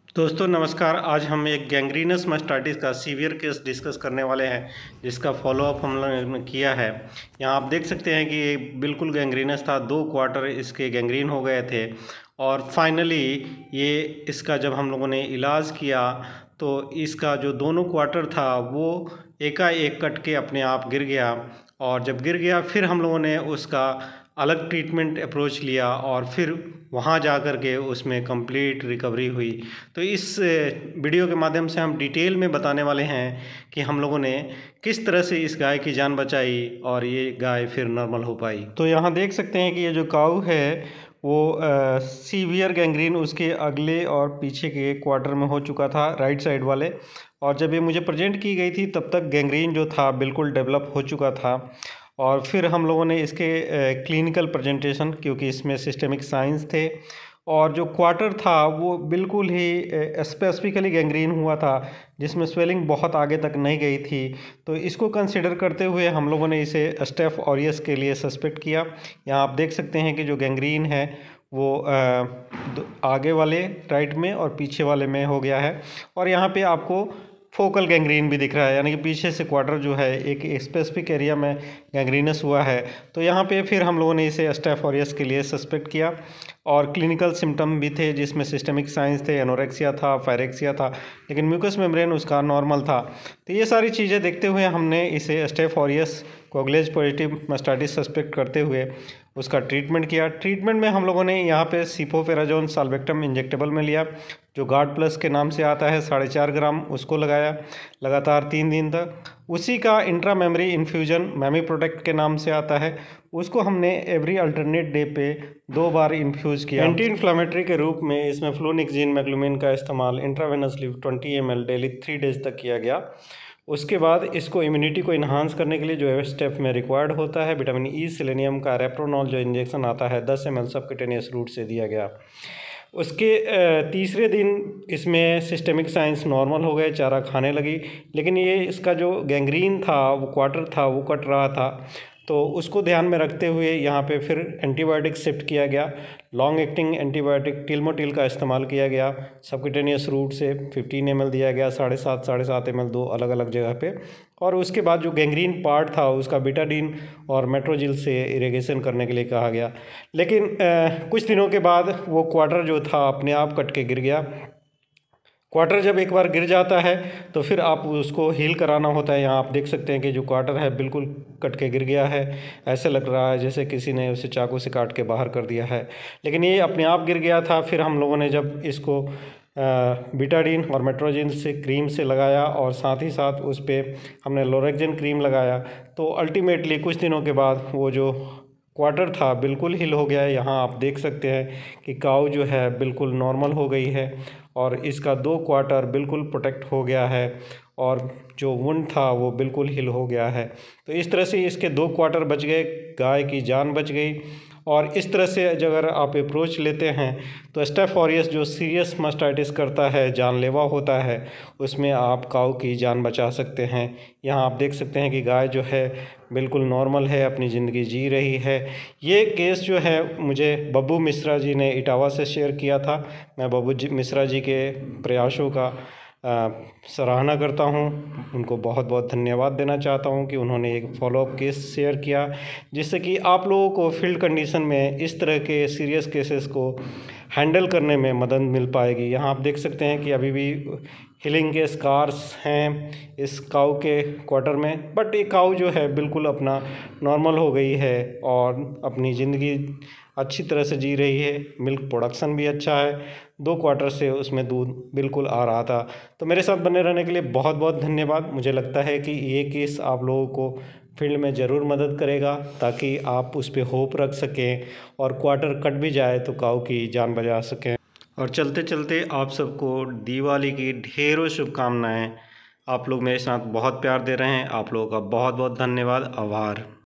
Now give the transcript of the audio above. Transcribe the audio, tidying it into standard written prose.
दोस्तों नमस्कार। आज हम एक गैंग्रीनस मास्टाइटिस का सीवियर केस डिस्कस करने वाले हैं, जिसका फॉलोअप हम लोगों ने किया है। यहाँ आप देख सकते हैं कि ये बिल्कुल गैंग्रीनस था, 2 क्वार्टर इसके गैंग्रीन हो गए थे और फाइनली ये इसका जब हम लोगों ने इलाज किया तो इसका जो दोनों क्वार्टर था वो एकाएक कट के अपने आप गिर गया। और जब गिर गया फिर हम लोगों ने उसका अलग ट्रीटमेंट अप्रोच लिया और फिर वहाँ जा कर के उसमें कंप्लीट रिकवरी हुई। तो इस वीडियो के माध्यम से हम डिटेल में बताने वाले हैं कि हम लोगों ने किस तरह से इस गाय की जान बचाई और ये गाय फिर नॉर्मल हो पाई। तो यहाँ देख सकते हैं कि ये जो काऊ है वो सीवियर गैंग्रीन उसके अगले और पीछे के क्वार्टर में हो चुका था, राइट साइड वाले। और जब ये मुझे प्रेजेंट की गई थी तब तक गैंग्रीन जो था बिल्कुल डेवलप हो चुका था। और फिर हम लोगों ने इसके क्लिनिकल प्रेजेंटेशन, क्योंकि इसमें सिस्टेमिक साइंस थे और जो क्वार्टर था वो बिल्कुल ही स्पेसिफिकली गैंग्रीन हुआ था, जिसमें स्वेलिंग बहुत आगे तक नहीं गई थी। तो इसको कंसिडर करते हुए हम लोगों ने इसे स्टेफ ऑरियस के लिए सस्पेक्ट किया। यहाँ आप देख सकते हैं कि जो गैंग्रीन है वो आगे वाले राइट में और पीछे वाले में हो गया है। और यहाँ पे आपको फोकल गैंग्रीन भी दिख रहा है, यानी कि पीछे से क्वार्टर जो है एक स्पेसिफिक एरिया में गैंग्रीनस हुआ है। तो यहाँ पे फिर हम लोगों ने इसे स्टेफ ऑरियस के लिए सस्पेक्ट किया और क्लिनिकल सिम्टम भी थे, जिसमें सिस्टेमिक साइंस थे, एनोरेक्सिया था, पायरेक्सिया था, लेकिन म्यूकस मेम्ब्रेन उसका नॉर्मल था। तो ये सारी चीज़ें देखते हुए हमने इसे staph aureus कोगलेज positive mastitis suspect करते हुए उसका ट्रीटमेंट किया। ट्रीटमेंट में हम लोगों ने यहाँ पे सिफोफेराजोन साल्वेक्टम इंजेक्टेबल में लिया, जो गार्ड प्लस के नाम से आता है, 4.5 ग्राम उसको लगाया लगातार 3 दिन तक। उसी का इंट्रा मेमरी इन्फ्यूजन मैमी प्रोटेक्ट के नाम से आता है, उसको हमने एवरी अल्टरनेट डे पे 2 बार इन्फ्यूज़ किया। एंटी इन्फ्लामेटरी के रूप में इसमें फ्लोनिक्सिन मैग्लूमिन का इस्तेमाल इंट्रावेनसली 20 ml डेली 3 डेज तक किया गया। उसके बाद इसको इम्यूनिटी को इन्हांस करने के लिए जो है स्टेप में रिक्वायर्ड होता है, विटामिन ई, सेलेनियम का रेप्रोनॉल जो इंजेक्शन आता है 10 ml सबक्यूटेनियस रूट से दिया गया। उसके तीसरे दिन इसमें सिस्टेमिक साइंस नॉर्मल हो गए, चारा खाने लगी, लेकिन ये इसका जो गैंग्रीन था वो क्वार्टर था वो कट रहा था। तो उसको ध्यान में रखते हुए यहाँ पे फिर एंटीबायोटिक शिफ्ट किया गया। लॉन्ग एक्टिंग एंटीबायोटिक टिल्मोटिल का इस्तेमाल किया गया। सबक्यूटेनियस रूट से 15 ml दिया गया, 7.5 ml 2 अलग अलग जगह पे। और उसके बाद जो गैंग्रीन पार्ट था उसका बीटाडीन और मेट्रोजिल से इरिगेशन करने के लिए कहा गया। लेकिन कुछ दिनों के बाद वो क्वार्टर जो था अपने आप कट के गिर गया। क्वार्टर जब एक बार गिर जाता है तो फिर आप उसको हील कराना होता है। यहाँ आप देख सकते हैं कि जो क्वार्टर है बिल्कुल कट के गिर गया है, ऐसे लग रहा है जैसे किसी ने उसे चाकू से काट के बाहर कर दिया है, लेकिन ये अपने आप गिर गया था। फिर हम लोगों ने जब इसको बीटाडीन और मेट्रोजिन से क्रीम से लगाया और साथ ही साथ उस पर हमने लोरेक्जिन क्रीम लगाया, तो अल्टीमेटली कुछ दिनों के बाद वो जो क्वार्टर था बिल्कुल हील हो गया है। यहाँ आप देख सकते हैं कि काऊ जो है बिल्कुल नॉर्मल हो गई है और इसका 2 क्वार्टर बिल्कुल प्रोटेक्ट हो गया है और जो वुंड था वो बिल्कुल हील हो गया है। तो इस तरह से इसके 2 क्वार्टर बच गए, गाय की जान बच गई। और इस तरह से अगर आप अप्रोच लेते हैं तो स्टेफ ऑरियस जो सीरियस मास्टाइटिस करता है, जानलेवा होता है, उसमें आप काऊ की जान बचा सकते हैं। यहाँ आप देख सकते हैं कि गाय जो है बिल्कुल नॉर्मल है, अपनी ज़िंदगी जी रही है। ये केस जो है मुझे बब्बू मिश्रा जी ने इटावा से शेयर किया था। मैं बब्बू मिश्रा जी के प्रयासों का सराहना करता हूँ, उनको बहुत बहुत धन्यवाद देना चाहता हूँ कि उन्होंने एक फॉलोअप केस शेयर किया, जिससे कि आप लोगों को फील्ड कंडीशन में इस तरह के सीरियस केसेस को हैंडल करने में मदद मिल पाएगी। यहाँ आप देख सकते हैं कि अभी भी हीलिंग के स्कार्स हैं इस काऊ के क्वार्टर में, बट ये काऊ जो है बिल्कुल अपना नॉर्मल हो गई है और अपनी ज़िंदगी अच्छी तरह से जी रही है। मिल्क प्रोडक्शन भी अच्छा है, 2 क्वार्टर से उसमें दूध बिल्कुल आ रहा था। तो मेरे साथ बने रहने के लिए बहुत बहुत धन्यवाद। मुझे लगता है कि ये केस आप लोगों को फील्ड में ज़रूर मदद करेगा, ताकि आप उस पर होप रख सकें और क्वार्टर कट भी जाए तो काऊ की जान बचा सकें। और चलते चलते आप सबको दिवाली की ढेरों शुभकामनाएं। आप लोग मेरे साथ बहुत प्यार दे रहे हैं, आप लोगों का बहुत बहुत धन्यवाद, आभार।